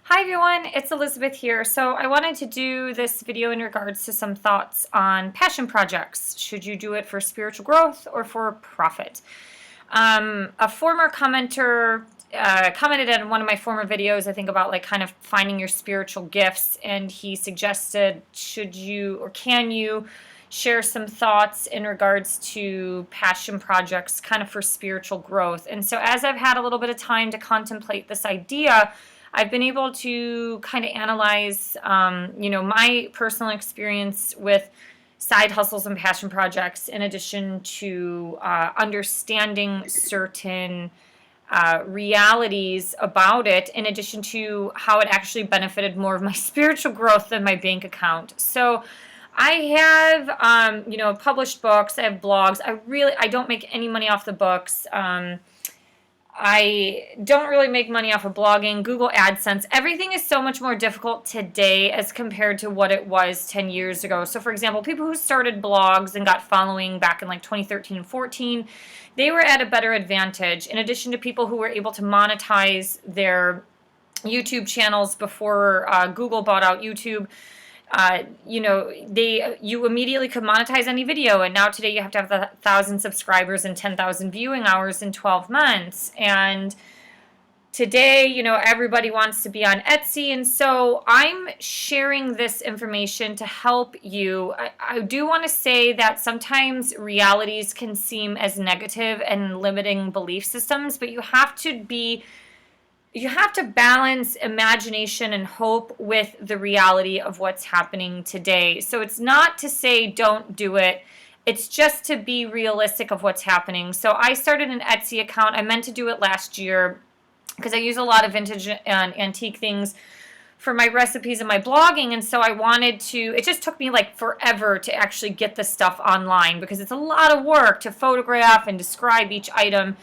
Hi everyone, it's Elizabeth here. So I wanted to do this video in regards to some thoughts on passion projects. Should you do it for spiritual growth or for profit? A former commenter commented on one of my former videos, I think about like kind of finding your spiritual gifts, and he suggested should you or can you share some thoughts in regards to passion projects kind of for spiritual growth. And so as I've had a little bit of time to contemplate this idea, I've been able to kind of analyze, my personal experience with side hustles and passion projects, in addition to understanding certain realities about it, in addition to how it actually benefited more of my spiritual growth than my bank account. So I have, published books. I have blogs. I don't make any money off the books. I don't really make money off of blogging, Google AdSense. Everything is so much more difficult today as compared to what it was 10 years ago. So for example, people who started blogs and got following back in like 2013 and 14, they were at a better advantage, in addition to people who were able to monetize their YouTube channels before Google bought out YouTube. You immediately could monetize any video, and now today you have to have 1,000 subscribers and 10,000 viewing hours in 12 months. And today, everybody wants to be on Etsy, and so I'm sharing this information to help you. I do want to say that sometimes realities can seem as negative and limiting belief systems, but you have to balance imagination and hope with the reality of what's happening today. So it's not to say don't do it. It's just to be realistic of what's happening. So I started an Etsy account. I meant to do it last year because I use a lot of vintage and antique things for my recipes and my blogging. And so I wanted to, it just took me like forever to actually get the stuff online because it's a lot of work to photograph and describe each item.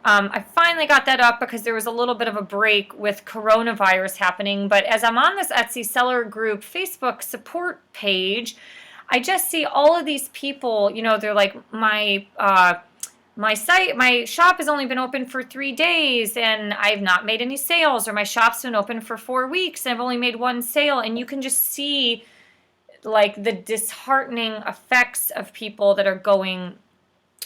I finally got that up because there was a little bit of a break with coronavirus happening, but as I'm on this Etsy seller group Facebook support page, I just see all of these people, they're like, my shop has only been open for 3 days and I've not made any sales, or my shop's been open for 4 weeks and I've only made one sale. And you can just see like the disheartening effects of people that are going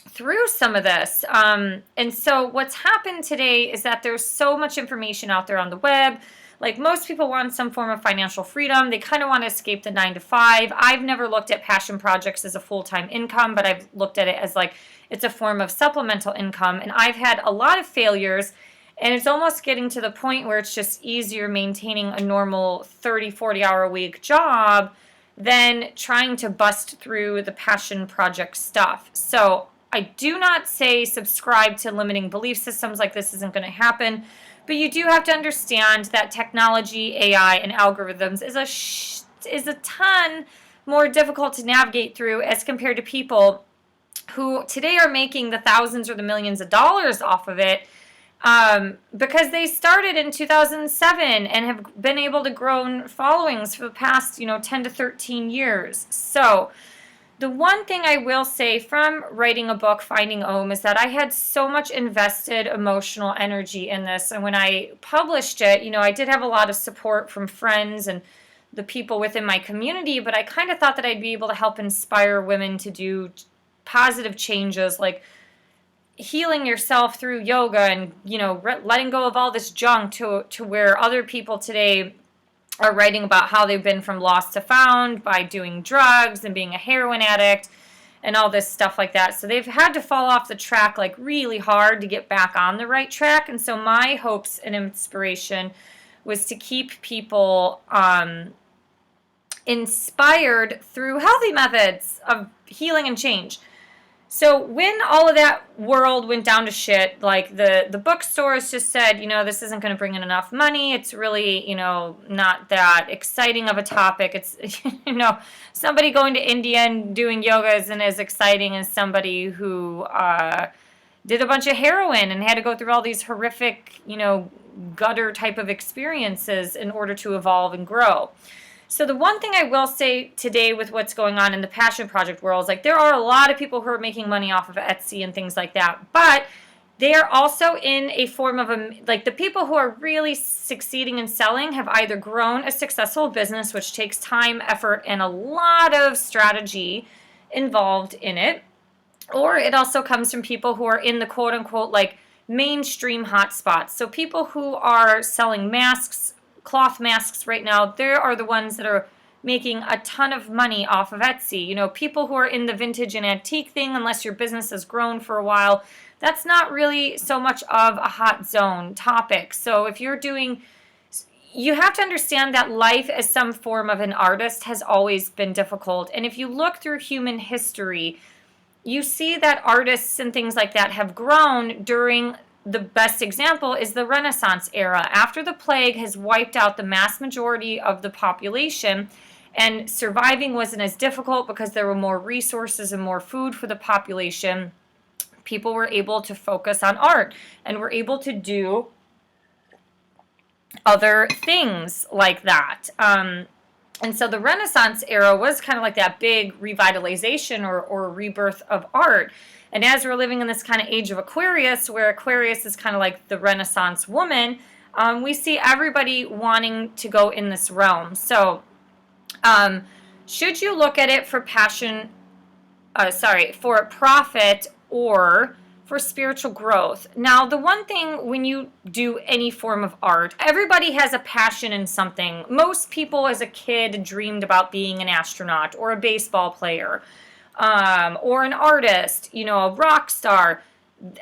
through some of this. And so what's happened today is that there's so much information out there on the web. Like, most people want some form of financial freedom. They kind of want to escape the 9 to 5. I've never looked at passion projects as a full-time income, but I've looked at it as like it's a form of supplemental income. And I've had a lot of failures, and it's almost getting to the point where it's just easier maintaining a normal 30, 40 hour a week job than trying to bust through the passion project stuff. So I do not say subscribe to limiting belief systems, like this isn't going to happen, but you do have to understand that technology, AI, and algorithms is a ton more difficult to navigate through as compared to people who today are making the thousands or the millions of dollars off of it, because they started in 2007 and have been able to grow followings for the past 10 to 13 years. So the one thing I will say from writing a book, Finding Om, is that I had so much invested emotional energy in this. And when I published it, I did have a lot of support from friends and the people within my community, but I kind of thought that I'd be able to help inspire women to do positive changes, like healing yourself through yoga and, letting go of all this junk to where other people today are writing about how they've been from lost to found by doing drugs and being a heroin addict and all this stuff like that. So they've had to fall off the track like really hard to get back on the right track. And so my hopes and inspiration was to keep people inspired through healthy methods of healing and change. So when all of that world went down to shit, like the bookstores just said, this isn't going to bring in enough money. It's really, not that exciting of a topic. It's, somebody going to India and doing yoga isn't as exciting as somebody who did a bunch of heroin and had to go through all these horrific, gutter type of experiences in order to evolve and grow. So the one thing I will say today with what's going on in the passion project world is like there are a lot of people who are making money off of Etsy and things like that, but They are also in a form of like the people who are really succeeding in selling have either grown a successful business, which takes time, effort, and a lot of strategy involved in it, or it also comes from people who are in the quote unquote like mainstream hotspots. So people who are selling masks, cloth masks right now, they are the ones that are making a ton of money off of Etsy. You know, people who are in the vintage and antique thing, unless your business has grown for a while, that's not really so much of a hot zone topic. So if you're doing, you have to understand that life as some form of an artist has always been difficult. And if you look through human history, you see that artists and things like that have grown during, the best example is the Renaissance era. After the plague has wiped out the mass majority of the population, and surviving wasn't as difficult because there were more resources and more food for the population, people were able to focus on art and were able to do other things like that. And so the Renaissance era was kind of like that big revitalization or rebirth of art. And as we're living in this kind of age of Aquarius, where Aquarius is kind of like the Renaissance woman, we see everybody wanting to go in this realm. So should you look at it for for profit or for spiritual growth? Now, the one thing when you do any form of art, everybody has a passion in something. Most people as a kid dreamed about being an astronaut or a baseball player, or an artist, you know, a rock star.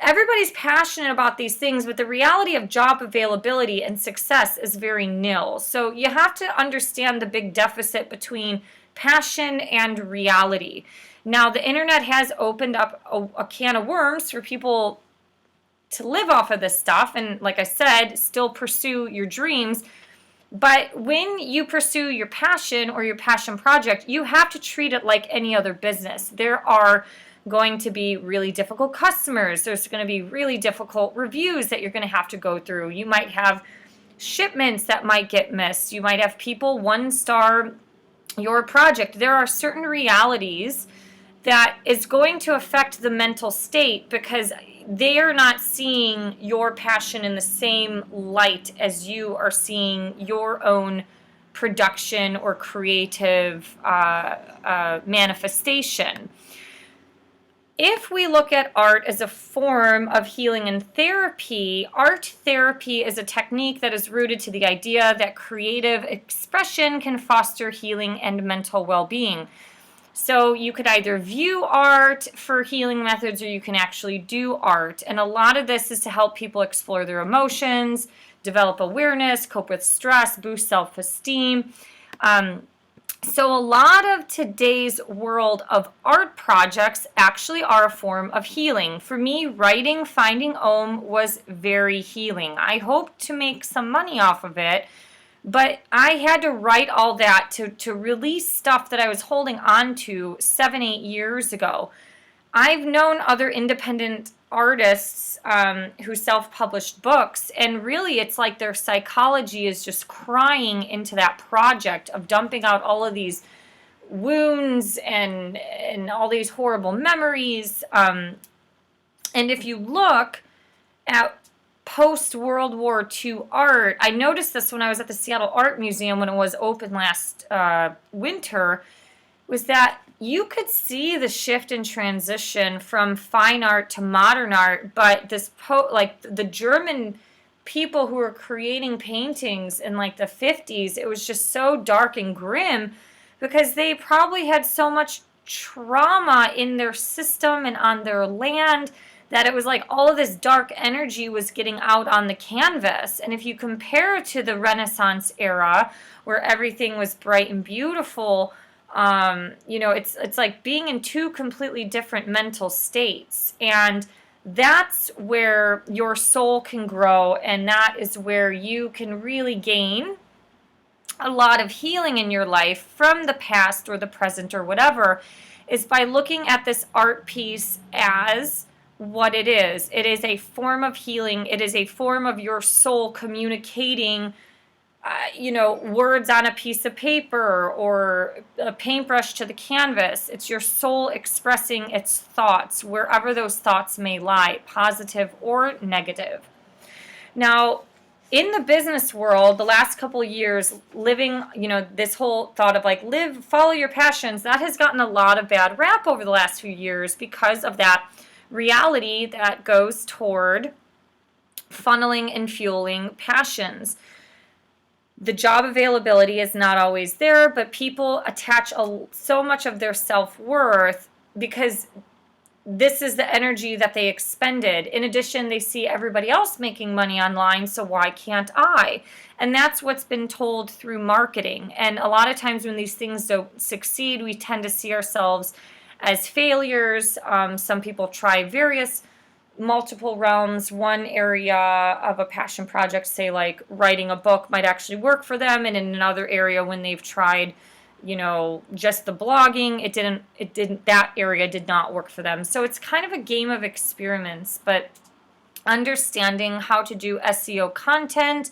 Everybody's passionate about these things, but the reality of job availability and success is very nil. So you have to understand the big deficit between passion and reality. Now, the internet has opened up a can of worms for people to live off of this stuff and, like I said, still pursue your dreams. But when you pursue your passion or your passion project, you have to treat it like any other business. There are going to be really difficult customers. There's going to be really difficult reviews that you're going to have to go through. You might have shipments that might get missed. You might have people one-star your project. There are certain realities that is going to affect the mental state because they are not seeing your passion in the same light as you are seeing your own production or creative manifestation. If we look at art as a form of healing and therapy, art therapy is a technique that is rooted to the idea that creative expression can foster healing and mental well-being. So you could either view art for healing methods or you can actually do art. And a lot of this is to help people explore their emotions, develop awareness, cope with stress, boost self-esteem. So a lot of today's world of art projects actually are a form of healing. For me, writing Finding Om was very healing. I hoped to make some money off of it, but I had to write all that to release stuff that I was holding on to 7-8 years ago. I've known other independent artists who self-published books, and really it's like their psychology is just crying into that project of dumping out all of these wounds and all these horrible memories. And if you look at post-World War II art, I noticed this when I was at the Seattle Art Museum when it was open last winter, was that you could see the shift and transition from fine art to modern art, but this like the German people who were creating paintings in like the 50s, it was just so dark and grim because they probably had so much trauma in their system and on their land that it was like all of this dark energy was getting out on the canvas. And if you compare it to the Renaissance era where everything was bright and beautiful, you know, it's like being in two completely different mental states, and that's where your soul can grow, and that is where you can really gain a lot of healing in your life from the past or the present or whatever, is by looking at this art piece as what it is. It is a form of healing. It is a form of your soul communicating words on a piece of paper or a paintbrush to the canvas. It's your soul expressing its thoughts, wherever those thoughts may lie, positive or negative. Now, in the business world, the last couple of years, living, this whole thought of like follow your passions, that has gotten a lot of bad rap over the last few years because of that reality that goes toward funneling and fueling passions. The job availability is not always there, but people attach so much of their self-worth because this is the energy that they expended. In addition, they see everybody else making money online, so why can't I? And that's what's been told through marketing. And a lot of times when these things don't succeed, we tend to see ourselves as failures. Some people try multiple realms. One area of a passion project, say like writing a book, might actually work for them, and in another area when they've tried just the blogging, that area did not work for them. So it's kind of a game of experiments, but understanding how to do SEO content,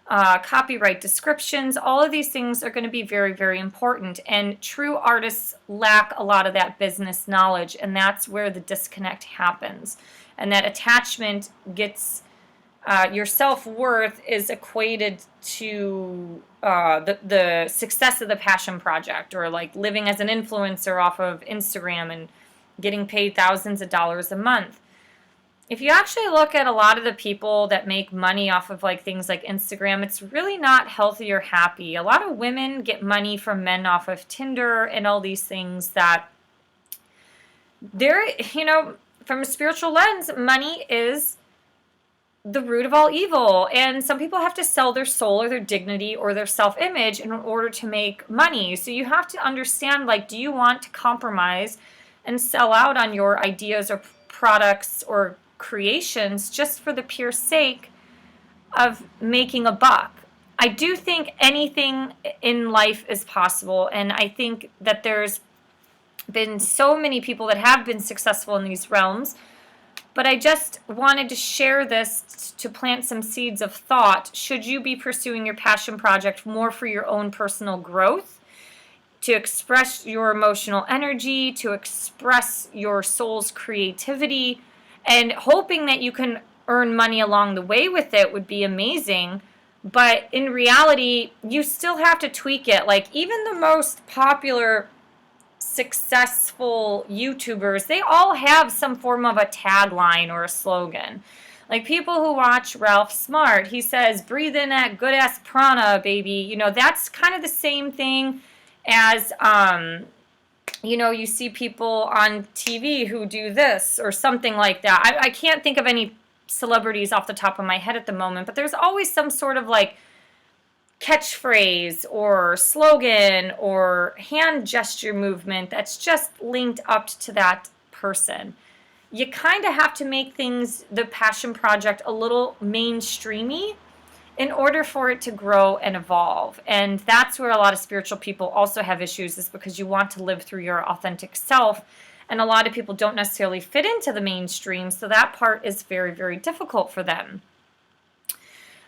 copyright descriptions, all of these things are going to be very, very important. And true artists lack a lot of that business knowledge, and that's where the disconnect happens. And that attachment gets, your self-worth is equated to the success of the passion project, or like living as an influencer off of Instagram and getting paid thousands of dollars a month. If you actually look at a lot of the people that make money off of like things like Instagram, it's really not healthy or happy. A lot of women get money from men off of Tinder and all these things that from a spiritual lens, money is the root of all evil, and some people have to sell their soul or their dignity or their self-image in order to make money. So you have to understand, like, do you want to compromise and sell out on your ideas or products or creations just for the pure sake of making a buck? I do think anything in life is possible, and I think that there's been so many people that have been successful in these realms. But I just wanted to share this to plant some seeds of thought. Should you be pursuing your passion project more for your own personal growth, to express your emotional energy, to express your soul's creativity, and hoping that you can earn money along the way with it would be amazing. But in reality, you still have to tweak it. Like, even the most popular successful YouTubers, they all have some form of a tagline or a slogan. Like, people who watch Ralph Smart, he says, breathe in that good ass prana, baby. That's kind of the same thing as, you see people on TV who do this or something like that. I can't think of any celebrities off the top of my head at the moment, but there's always some sort of like catchphrase or slogan or hand gesture movement that's just linked up to that person. You kind of have to make the passion project, a little mainstreamy in order for it to grow and evolve. And that's where a lot of spiritual people also have issues, is because you want to live through your authentic self. And a lot of people don't necessarily fit into the mainstream, so that part is very, very difficult for them.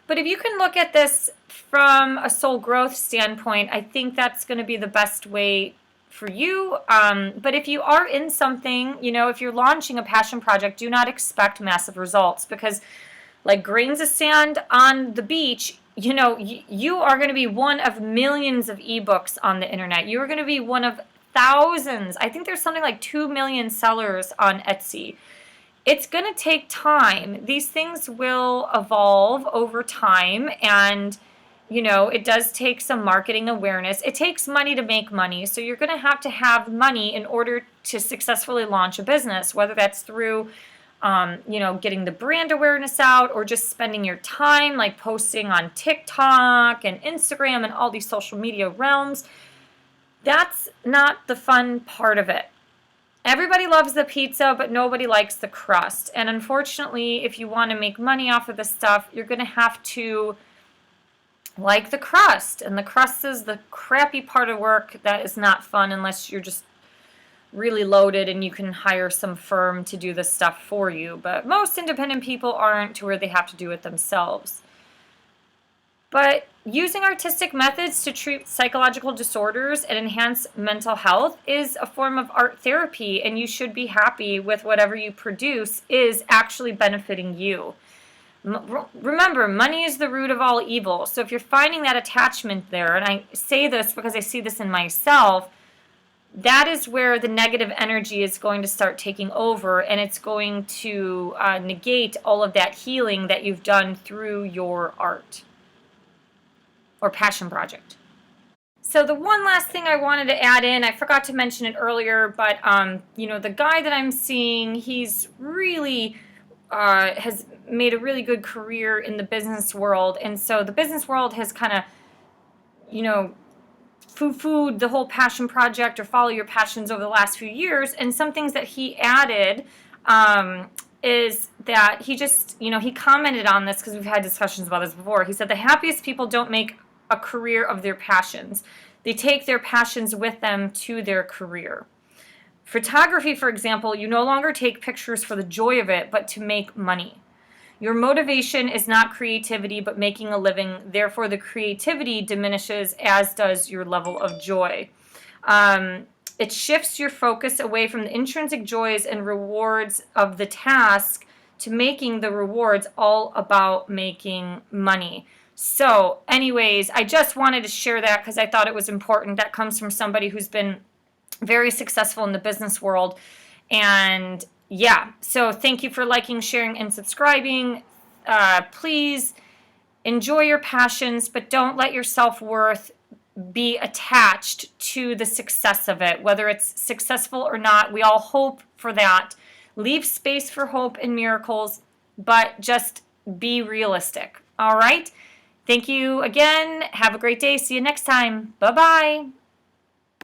But if you can look at this from a soul growth standpoint, I think that's going to be the best way for you. But if you are in something, if you're launching a passion project, do not expect massive results, because like grains of sand on the beach, you are going to be one of millions of ebooks on the internet. You are going to be one of thousands. I think there's something like 2 million sellers on Etsy. It's going to take time. These things will evolve over time, and it does take some marketing awareness. It takes money to make money, so you're going to have money in order to successfully launch a business, whether that's through getting the brand awareness out, or just spending your time like posting on TikTok and Instagram and all these social media realms. That's not the fun part of it. Everybody loves the pizza, but nobody likes the crust. And unfortunately, if you want to make money off of this stuff, you're going to have to like the crust. And the crust is the crappy part of work that is not fun unless you're just really loaded and you can hire some firm to do this stuff for you. But most independent people aren't to where they have to do it themselves. But using artistic methods to treat psychological disorders and enhance mental health is a form of art therapy, and you should be happy with whatever you produce is actually benefiting you. Remember, money is the root of all evil. So if you're finding that attachment there, and I say this because I see this in myself, that is where the negative energy is going to start taking over, and it's going to negate all of that healing that you've done through your art or passion project. So the one last thing I wanted to add in, I forgot to mention it earlier, but the guy that I'm seeing, he's really has made a really good career in the business world, and so the business world has kind of, foo-fooed the whole passion project or follow your passions over the last few years. And some things that he added is that he just, he commented on this because we've had discussions about this before. He said the happiest people don't make a career of their passions. They take their passions with them to their career. Photography, for example, you no longer take pictures for the joy of it, but to make money. Your motivation is not creativity, but making a living. Therefore, the creativity diminishes, as does your level of joy. It shifts your focus away from the intrinsic joys and rewards of the task to making the rewards all about making money. So, anyways, I just wanted to share that because I thought it was important. That comes from somebody who's been very successful in the business world. And yeah, so thank you for liking, sharing, and subscribing. Please enjoy your passions, but don't let your self-worth be attached to the success of it, whether it's successful or not. We all hope for that. Leave space for hope and miracles, but just be realistic. All right? Thank you again. Have a great day. See you next time. Bye-bye.